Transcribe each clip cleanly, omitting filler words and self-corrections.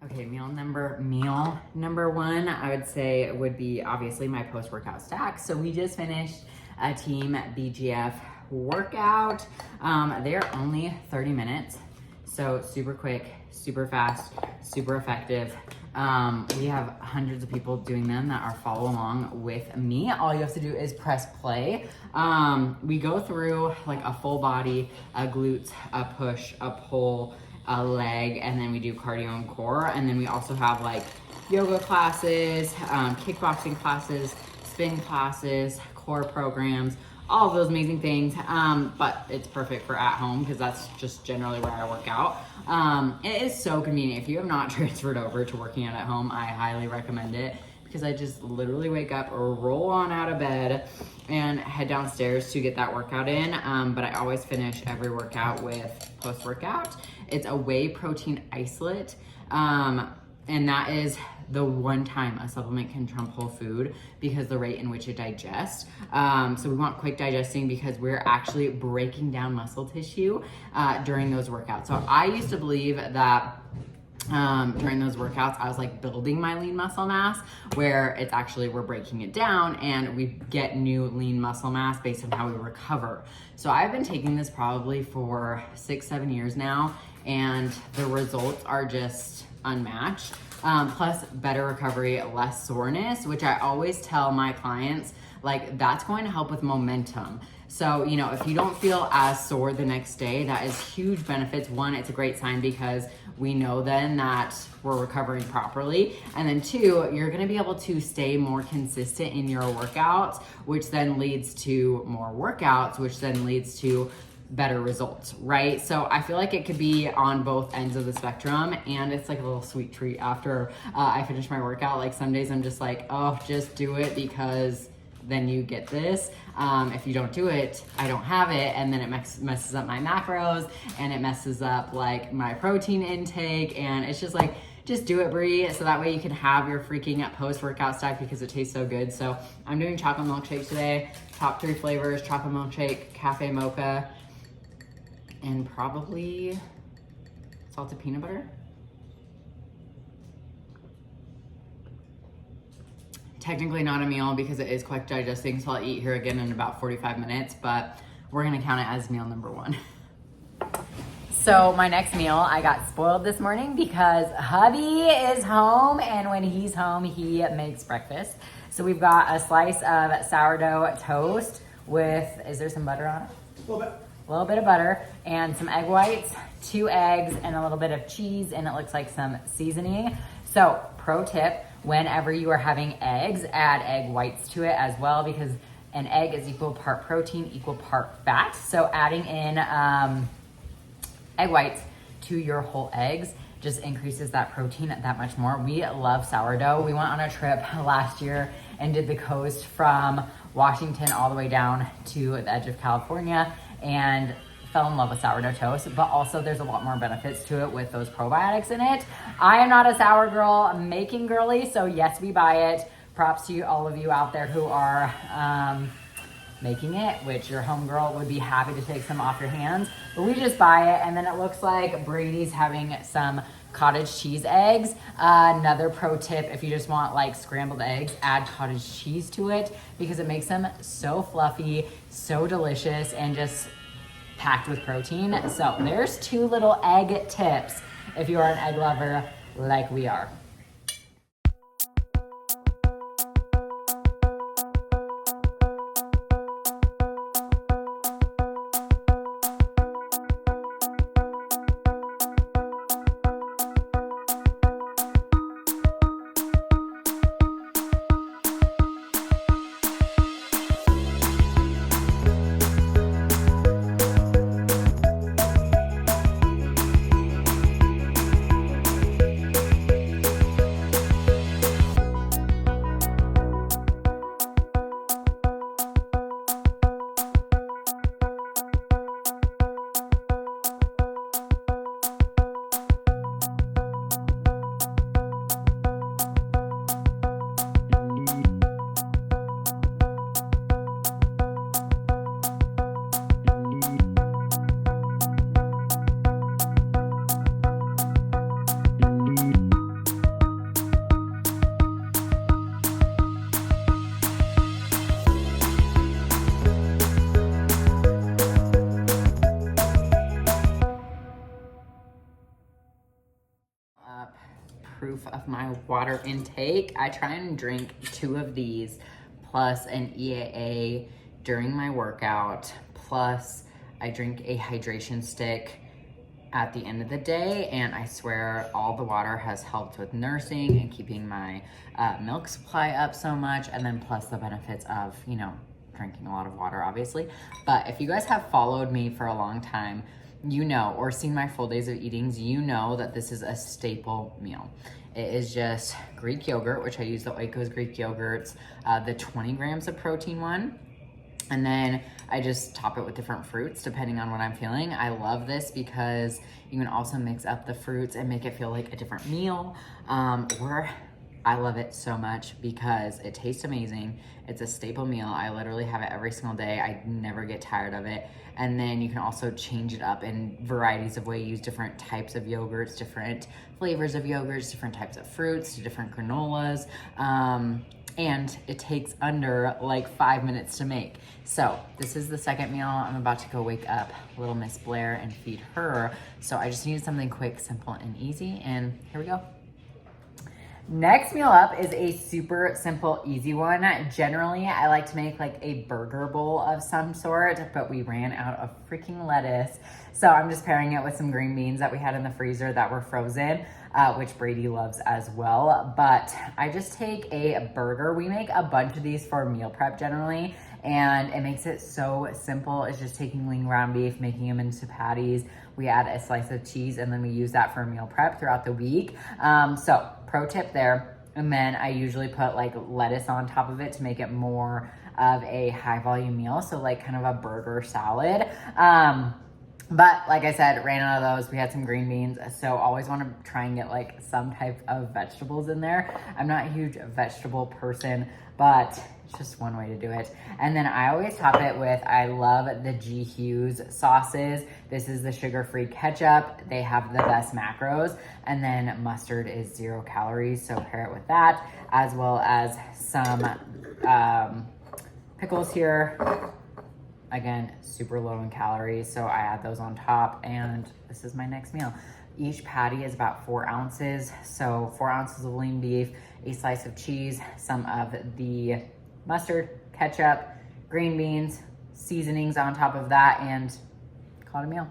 Okay, meal number one, I would say would be obviously my post-workout stack. So we just finished a team BGF workout. They're only 30 minutes. So super quick, super fast, super effective. We have hundreds of people doing them that are follow along with me. All you have to do is press play. We go through like a full body, a glutes, a push, a pull, a leg, and then we do cardio and core. And then we also have like yoga classes, kickboxing classes, spin classes, core programs, all of those amazing things. But it's perfect for at home because that's just generally where I work out. It is so convenient. If you have not transferred over to working out at home, I highly recommend it because I just literally wake up or roll on out of bed and head downstairs to get that workout in. But I always finish every workout with post-workout. It's a whey protein isolate. And that is the one time a supplement can trump whole food because the rate in which it digests. So we want quick digesting because we're actually breaking down muscle tissue during those workouts. So I used to believe that during those workouts, I was like building my lean muscle mass, where it's actually we're breaking it down and we get new lean muscle mass based on how we recover. So I've been taking this probably for 6-7 years now, and the results are just unmatched. Plus better recovery, less soreness, which I always tell my clients, like that's going to help with momentum. So, you know, if you don't feel as sore the next day, that is huge benefits. One, it's a great sign because we know then that we're recovering properly. And then two, you're gonna be able to stay more consistent in your workouts, which then leads to more workouts, which then leads to better results, right? So I feel like it could be on both ends of the spectrum, and it's like a little sweet treat after I finish my workout. Like some days I'm just like, oh, just do it because then you get this. If you don't do it, I don't have it, and then it messes up my macros, and it messes up like my protein intake, and it's just like, just do it, Brie, so that way you can have your freaking post-workout stack because it tastes so good. So I'm doing chocolate milkshake today. Top 3 flavors: chocolate milkshake, cafe mocha, and probably salted peanut butter. Technically not a meal because it is quick digesting, so I'll eat here again in about 45 minutes, but we're gonna count it as meal number 1. So my next meal, I got spoiled this morning because hubby is home, and when he's home, he makes breakfast. So we've got a slice of sourdough toast with, is there some butter on it? A little bit. A little bit of butter and some egg whites, 2 eggs, and a little bit of cheese, and it looks like some seasoning. So pro tip, whenever you are having eggs, add egg whites to it as well, because an egg is equal part protein, equal part fat. So adding in egg whites to your whole eggs just increases that protein that much more. We love sourdough. We went on a trip last year and did the coast from Washington all the way down to the edge of California, and fell in love with sourdough toast, but also there's a lot more benefits to it with those probiotics in it. I am not a sour girl, I'm making girly, so yes, we buy it. Props to all of you out there who are making it, which your homegirl would be happy to take some off your hands, but we just buy it. And then it looks like Brady's having some cottage cheese eggs. Another pro tip, if you just want like scrambled eggs, add cottage cheese to it because it makes them so fluffy, so delicious, and just packed with protein. So there's 2 little egg tips if you are an egg lover like we are. proof of my water intake. I try and drink 2 of these plus an EAA during my workout, plus I drink a hydration stick at the end of the day, and I swear all the water has helped with nursing and keeping my milk supply up so much, and then plus the benefits of, you know, drinking a lot of water, obviously. But if you guys have followed me for a long time, you know, or seen my full days of eatings, you know that this is a staple meal. It is just Greek yogurt, which I use the Oikos Greek yogurts, the 20 grams of protein one. And then I just top it with different fruits depending on what I'm feeling. I love this because you can also mix up the fruits and make it feel like a different meal. Or I love it so much because it tastes amazing. It's a staple meal. I literally have it every single day. I never get tired of it. And then you can also change it up in varieties of ways. Use different types of yogurts, different flavors of yogurts, different types of fruits, different granolas. And it takes under like 5 minutes to make. So this is the second meal. I'm about to go wake up little Miss Blair and feed her. So I just needed something quick, simple, and easy. And here we go. Next meal up is a super simple, easy one. Generally, I like to make like a burger bowl of some sort, but we ran out of freaking lettuce. So I'm just pairing it with some green beans that we had in the freezer that were frozen, which Brady loves as well. But I just take a burger. We make a bunch of these for meal prep generally, and it makes it so simple. It's just taking lean ground beef, making them into patties. We add a slice of cheese, and then we use that for meal prep throughout the week. So pro tip there. And then I usually put like lettuce on top of it to make it more of a high volume meal. So like kind of a burger salad. But like I said, ran out of those. We had some green beans. So always want to try and get like some type of vegetables in there. I'm not a huge vegetable person, but it's just one way to do it. And then I always top it with, I love the G. Hughes sauces. This is the sugar-free ketchup. They have the best macros. And then mustard is 0 calories. So pair it with that, as well as some pickles here. Again, super low in calories, so I add those on top, and this is my next meal. Each patty is about 4 ounces, so 4 ounces of lean beef, a slice of cheese, some of the mustard, ketchup, green beans, seasonings on top of that, and call it a meal.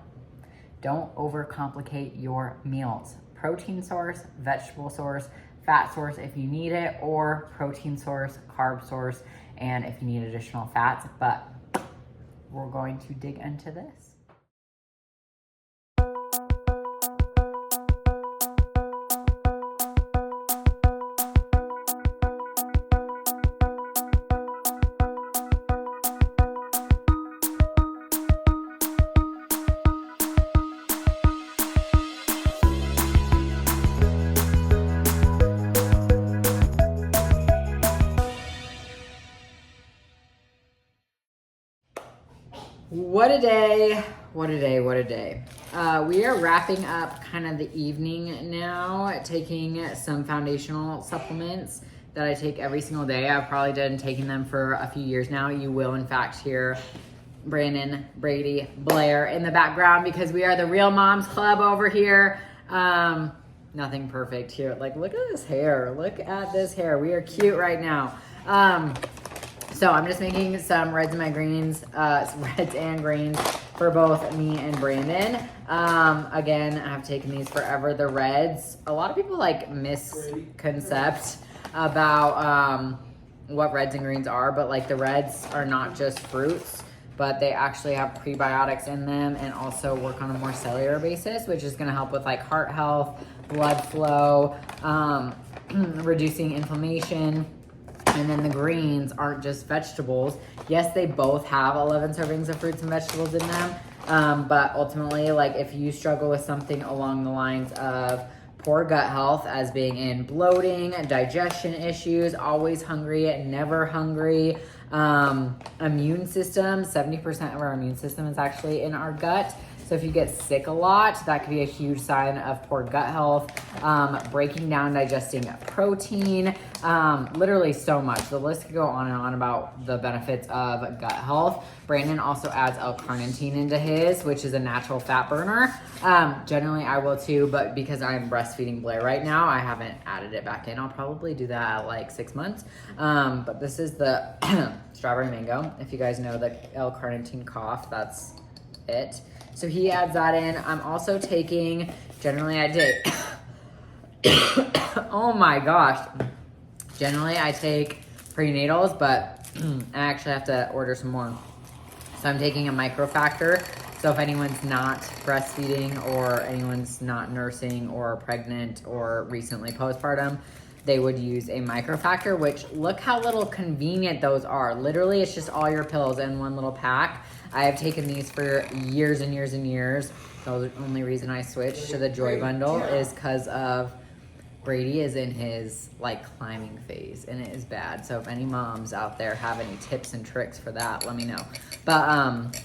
Don't overcomplicate your meals. Protein source, vegetable source, fat source if you need it, or protein source, carb source, and if you need additional fats, but we're going to dig into this. What a day, what a day, what a day. We are wrapping up kind of the evening now, taking some foundational supplements that I take every single day. I've probably been taking them for a few years now. You will in fact hear Brandon, Brady, Blair in the background because we are the Real Moms Club over here. Nothing perfect here. Like, look at this hair. Look at this hair. We are cute right now. So I'm just making some reds and my greens, reds and greens for both me and Brandon. Again, I've taken these forever. The reds, a lot of people like misconcept about what reds and greens are, but like the reds are not just fruits, but they actually have prebiotics in them and also work on a more cellular basis, which is gonna help with like heart health, blood flow, reducing inflammation. And then the greens aren't just vegetables. Yes, they both have 11 servings of fruits and vegetables in them. But ultimately, like if you struggle with something along the lines of poor gut health as being in bloating, digestion issues, always hungry, never hungry, immune system, 70% of our immune system is actually in our gut. So if you get sick a lot, that could be a huge sign of poor gut health. Breaking down, digesting protein, literally so much. The list could go on and on about the benefits of gut health. Brandon also adds L-carnitine into his, which is a natural fat burner. Generally I will too, but because I'm breastfeeding Blair right now, I haven't added it back in. I'll probably do that at like 6 months. But this is the strawberry mango. If you guys know the L-carnitine cough, that's it. So he adds that in. I'm also taking, generally I take, oh my gosh. Generally I take prenatals, but I actually have to order some more. So I'm taking a microfactor. So if anyone's not breastfeeding or anyone's not nursing or pregnant or recently postpartum, they would use a microfactor, which look how little convenient those are. Literally, it's just all your pills in one little pack. I have taken these for years and years and years. The only reason I switched to the Joy Bundle is because of Brady is in his like climbing phase and it is bad. So if any moms out there have any tips and tricks for that, let me know. But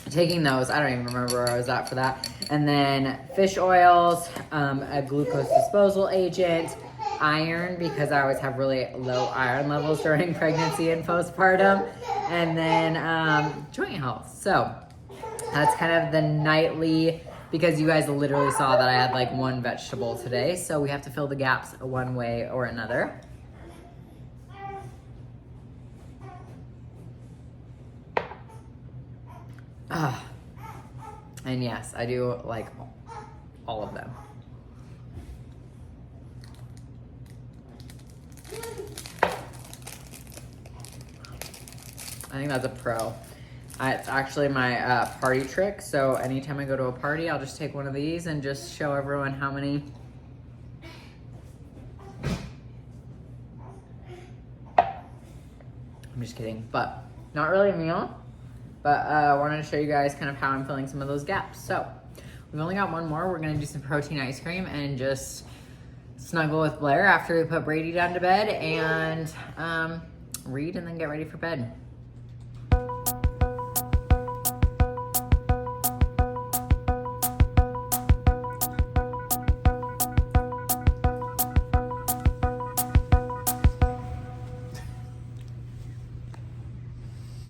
taking those, I don't even remember where I was at for that. And then fish oils, a glucose disposal agent, iron, because I always have really low iron levels during pregnancy and postpartum, and then joint health. So that's kind of the nightly, because you guys literally saw that I had like one vegetable today, so we have to fill the gaps one way or another. And yes, I do like all of them. I think that's a pro. It's actually my party trick. So anytime I go to a party, I'll just take one of these and just show everyone how many. I'm just kidding, but not really a meal. But I wanted to show you guys kind of how I'm filling some of those gaps. So we've only got one more. We're gonna do some protein ice cream and just snuggle with Blair after we put Brady down to bed and read and then get ready for bed.